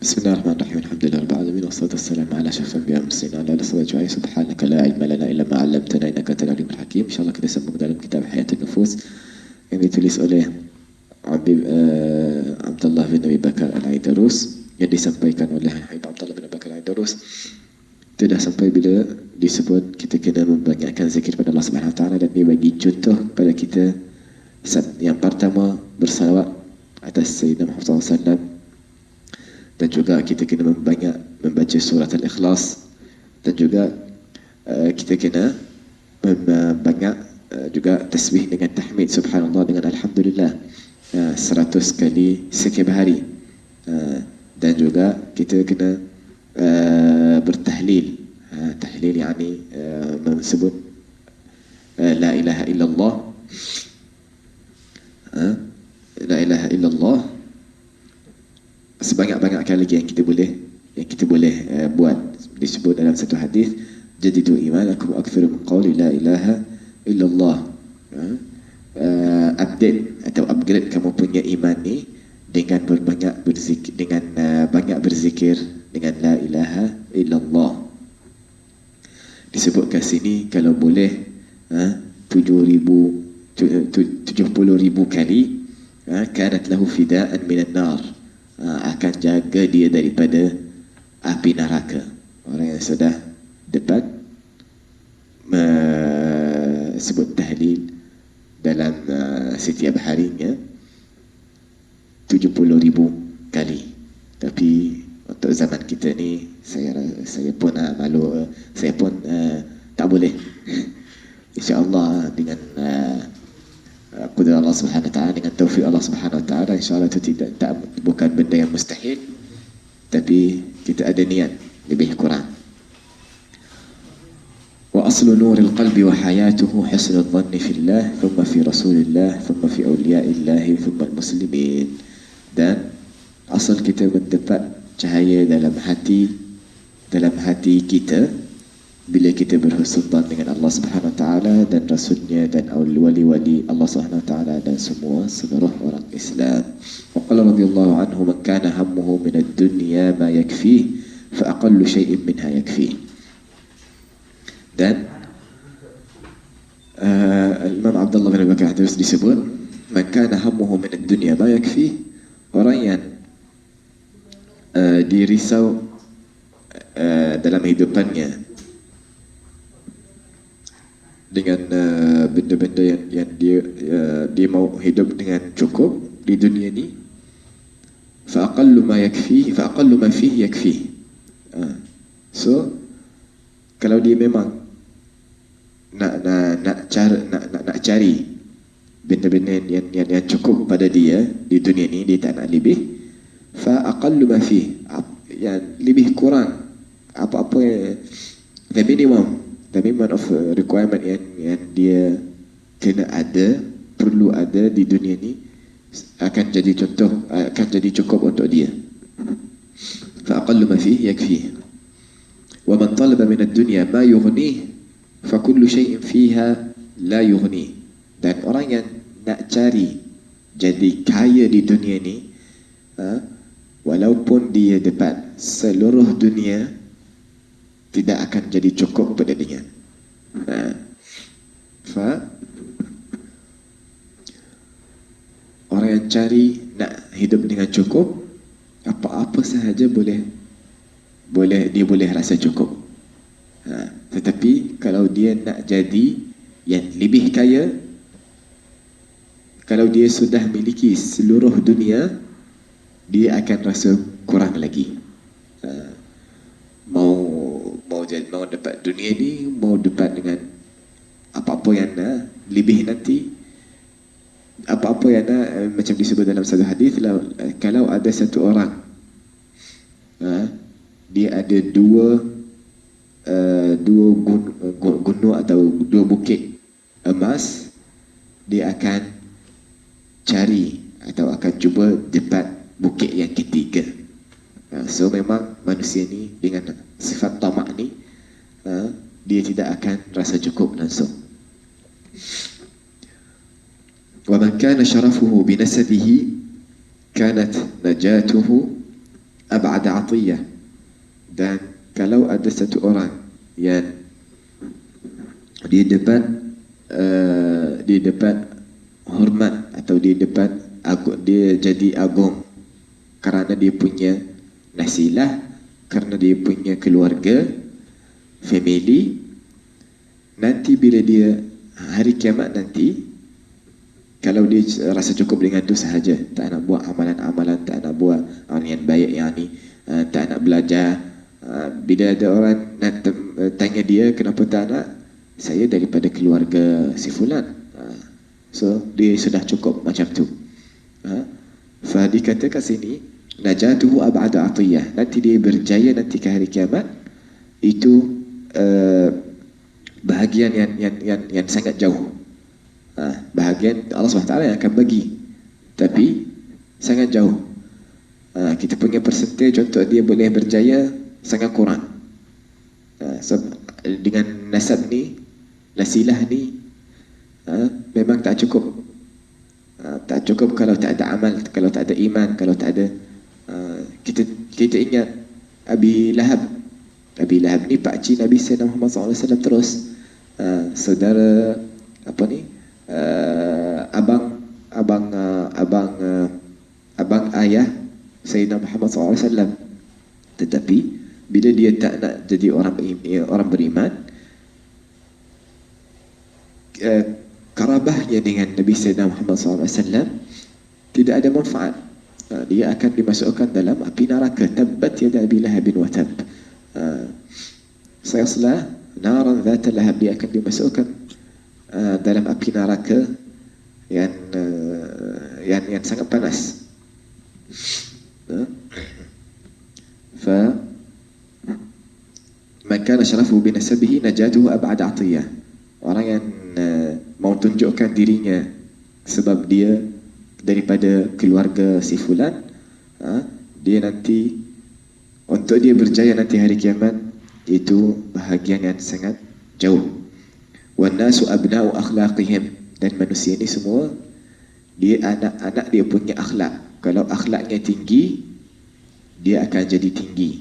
Bismillahirrahmanirrahim. Alhamdulillah rabbil alamin wassalatu wassalamu ala asyrafil anbiya'i wal mursalin ala alihi wa sahbihi. Subhanaka la ilma lana illa ma 'allamtana innaka antal alimul hakim. Insyaallah kita sambung dalam kitab Hayatun Nufus yang ditulis oleh Abdullah bin Abi Bakar Al-Aidarus, yang disampaikan oleh Abdullah bin Abi Bakar Al-Aidarus. Tidak sampai bila disebut kita kena membanyakkan zikir pada Allah Subhanahu wa taala, dan dia bagi contoh pada kita. Yang pertama, bersalawat atas Sayyidina Muhammad SAW, dan juga kita kena banyak membaca surat Al-Ikhlas, dan juga kita kena banyak juga tasbih dengan tahmid subhanallah dengan alhamdulillah 100 kali setiap hari. Dan juga kita kena bertahlil. Tahlil yakni menyebut la ilaha illallah, la ilaha illallah sebanyak-banyak kali yang kita boleh buat. Disebut dalam satu hadis, jadidu imanakum aktsiru min qawli la ilaha illallah. Update atau upgrade kamu punya iman ni dengan berbanyak berzikir, dengan banyak berzikir dengan la ilaha illallah. Disebut kat sini kalau boleh 70,000 kali, kanat lahu fidaan minan nar, akan jaga dia daripada api neraka. Orang yang sudah dapat sebut tahlil dalam setiap harinya 70,000 kali. Tapi untuk zaman kita ni, saya pun malu, saya pun tak boleh. InsyaAllah dengan qudrat Allah Subhanahu wa taala, dengan taufik Allah Subhanahu wa taala, insya-Allah itu bukan benda yang mustahil, tapi kita ada niat lebih kurang. Wa aslu nuril qalbi wa hayatuhu husnul dhanni fillah, thumma fi rasulillah, thumma fi awliya'illah, thumma al-muslimin. Dan asal kita mendapat cahaya dalam hati kita bila kita berhusnuzan dengan Allah Subhanahu wa taala dan rasulnya dan wali-wali Allah Subhanahu wa taala dan semua seluruh orang Islam. Wa qala radhiyallahu anhu, man kana hammuhu min ad-dunya ma yakfi fa aqallu shay'in minha yakfi. Dan Imam Abdullah bin Abi Bakar terus disebut, man kana hammuhu min ad-dunya ma yakfi, orang yang dirisau dalam hidupannya dengan benda-benda yang dia mau hidup dengan cukup di dunia ni, fa aqallu ma yakfi fa aqallu ma fihi yakfi. So kalau dia memang nak cari benda-benda yang cukup pada dia di dunia ni, dia tak nak lebih, fa aqallu ma fihi, yang lebih kurang apa-apa yang the minimum of requirement yang dia kena ada, perlu ada di dunia ni, akan jadi contoh, akan jadi cukup untuk dia. Fa aqallu ma fihi yakfi. Wa man talaba min ad-dunya ma yughnih fa kullu shay'in fiha la yughnih. Dan orang yang nak cari jadi kaya di dunia ni, walaupun dia dapat seluruh dunia, tidak akan jadi cukup pada dia. Orang yang cari nak hidup dengan cukup, apa-apa sahaja dia boleh rasa cukup. Tetapi kalau dia nak jadi yang lebih kaya, kalau dia sudah miliki seluruh dunia, dia akan rasa kurang lagi. Mau dapat dunia ni, mau dapat dengan apa-apa yang lebih nanti, apa-apa yang macam disebut dalam satu hadis, kalau ada satu orang dia ada dua gunung atau dua bukit emas, dia akan cari atau akan cuba dapat bukit yang ketiga. So memang manusia ni dengan sifat tamak ni, dia tidak akan rasa cukup langsung. Wa man kana syarafuhu bi nasabihi kanat najatuhu ab'ada atiyah. Dan kalau ada satu orang yang di depan hormat atau di depan dia jadi agung kerana dia punya nasilah, kerana dia punya keluarga, family, nanti bila dia hari kiamat nanti, kalau dia rasa cukup dengan itu sahaja, tak nak buat amalan-amalan, tak nak buat amalan yang baik, yang ni, tak nak belajar, bila ada orang nak tanya dia kenapa tak nak, saya daripada keluarga si fulan, so dia sudah cukup macam tu. Fa dikatakan sini najatuhu ab'ada atiyah, nanti dia berjaya nanti ke hari kiamat. Itu bahagian yang sangat jauh, bahagian Allah SWT yang akan bagi, tapi sangat jauh. Kita punya persentage untuk dia boleh berjaya sangat kurang. So, dengan nasab ni, nasilah ni, memang tak cukup. Tak cukup kalau tak ada amal, kalau tak ada iman, kalau tak ada. Kita ingat Abi Lahab. Abi Lahab ni pakcik Nabi Sayyidina Muhammad SAW terus. Saudara apa ni? Abang ayah Sayyidina Muhammad SAW. Tetapi bila dia tak nak jadi orang beriman, karabahnya dengan Nabi Sayyidina Muhammad SAW tidak ada manfaat. Dia akan dimasukkan dalam api neraka. Tabbat yada Abi Lahabin wa tab. Sayasla naran dhata lahab. Dia akan dimasukkan dalam api neraka yang sangat panas. Fa man kana syarafuhu bi nasabihi najatuhu ab'ada atiyah. Orang yang mau tunjukkan dirinya sebab dia daripada keluarga si fulan, dia nanti untuk dia berjaya nanti hari kiamat, itu bahagian yang sangat jauh. Wan nasu abna'u akhlaqihim, dan manusia ni semua dia anak-anak dia punya akhlak. Kalau akhlaknya tinggi, dia akan jadi tinggi.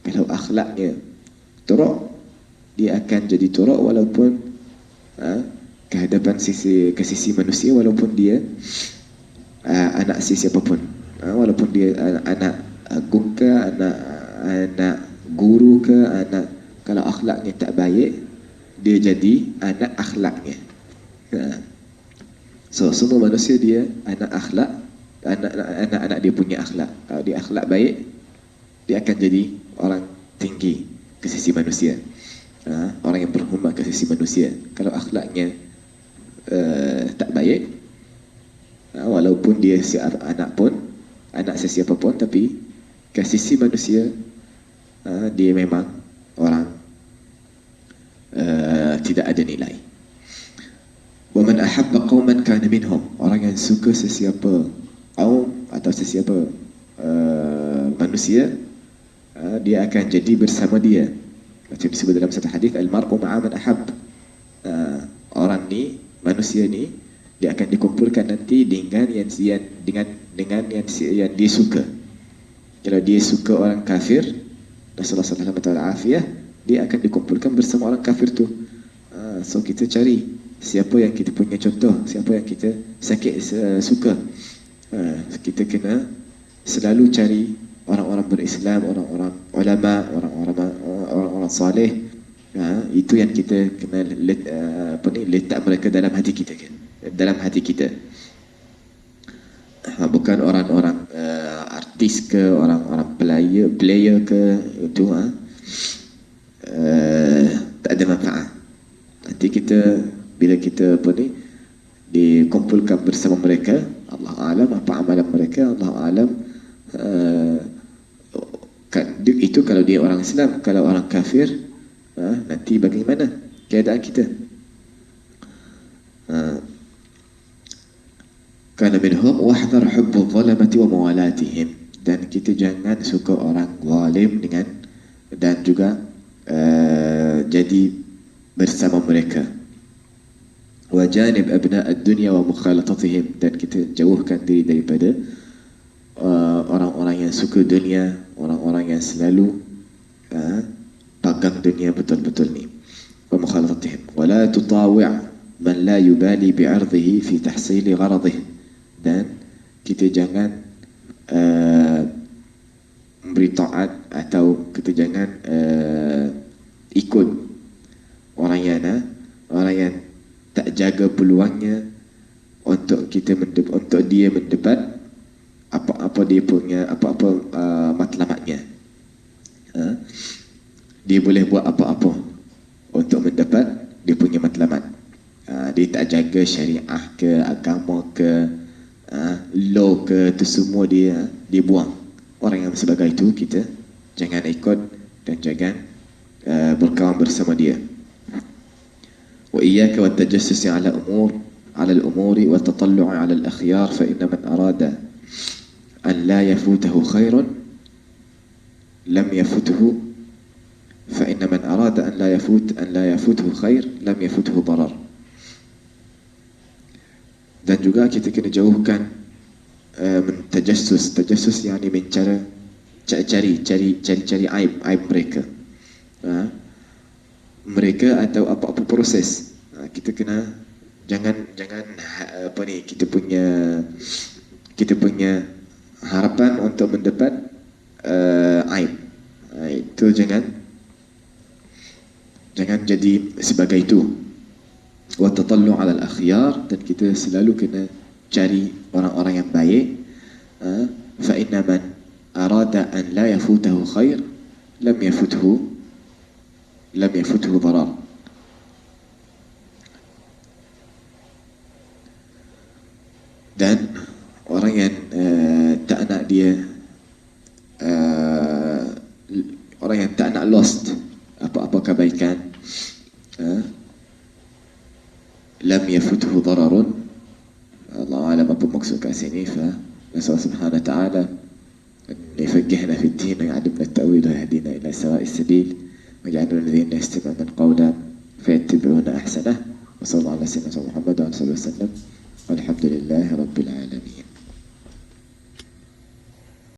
Kalau akhlaknya teruk, dia akan jadi teruk walaupun kehadapan ke sisi manusia, walaupun dia anak sesiapa pun, walaupun dia anak agung ke, anak guru ke, kalau akhlaknya tak baik, dia jadi anak akhlaknya. So semua manusia dia anak akhlak, anak-anak dia punya akhlak. Kalau dia akhlak baik, dia akan jadi orang tinggi ke sisi manusia, orang yang berhormat ke sisi manusia. Kalau akhlaknya tak baik, walaupun dia anak sesiapa pun, tapi ke sisi manusia dia memang orang tidak ada nilai. Wa man ahabba qauman kana minhum, orang yang suka sesiapa kaum atau sesiapa manusia, dia akan jadi bersama dia. Macam disebut dalam satu hadis, al-mar'u ma'a man ahab. Orang ni, manusia ni, dia akan dikumpulkan nanti dengan yang dia suka. Kalau dia suka orang kafir, Rasulullah SAW, dia akan dikumpulkan bersama orang kafir tu. So kita cari siapa yang kita punya contoh, siapa yang kita suka. Kita kena selalu cari orang-orang berislam, orang-orang ulama, orang-orang saleh. Itu yang kita kena letak mereka dalam hati kita kan? Dalam hati kita. Bukan orang-orang artis ke, orang-orang player ke, itu tak ada manfaat. Nanti kita bila kita dikumpulkan bersama mereka, Allah alam apa amalan mereka, Allah alam. Itu kalau dia orang Islam. Kalau orang kafir, nanti bagaimana keadaan kita? Kana minhum wahdhar hubbu dhalamati wa mawalatihim, dan kita jangan suka orang zalim dan juga jadi bersama mereka. Wa janib abna ad-dunya wa mukhalatatihim, dan kita jauhkan diri daripada orang-orang yang suka dunia, orang-orang yang selalu pegang dunia betul-betul ni. Wa mukhalatatihim wa la tutawi' man la yubali bi'ardihi fi tahsili gharadih. Dan kita jangan memberi taat atau kita jangan ikut orang yang tak jaga peluangnya untuk dia mendapat apa dia punya matlamatnya. Dia boleh buat apa-apa untuk mendapat dia punya matlamat. Dia tak jaga syariah ke, agama ke, law ke, itu semua dia buang. Orang yang sebagai itu kita jangan ikut dan jangan berkawan bersama dia. Wa iyyaka wat tajassus ala al-umuri wa tatallu' ala al-akhyar fa inna man arada an la yafutahu khairun lam yafuthu fa inna man arada an la yafuthu khair lam yafuthu darar. Dan juga kita kena jauhkan tajassus yani cari aib mereka atau apa-apa proses. Kita kena jangan kita punya harapan untuk mendapat aib. Itu jangan jadi sebagai itu. Wa tatallu' 'ala al-akhyar, dan kita selalu kena cari orang-orang yang baik. Fa inna man arada an la yafutahu khair lam yafuthu darar. Dan orang yang tak nak orang yang tak nak lost apa-apa kebaikan, lam yafuthu dararun. Allah alam apa maksud kat sini. Nasal subhanahu wa ta'ala an yafaqihna fi ad-din wa ya'allimna at-ta'wil wa yahdina ila sawa'is sabil wa yaj'alna alladhina yastami'una al-qawla fayattabi'una ahsanah. Wa sallallahu ala sayyidina Muhammad wa alihi wa sallam. Walhamdulillahi rabbil alamin.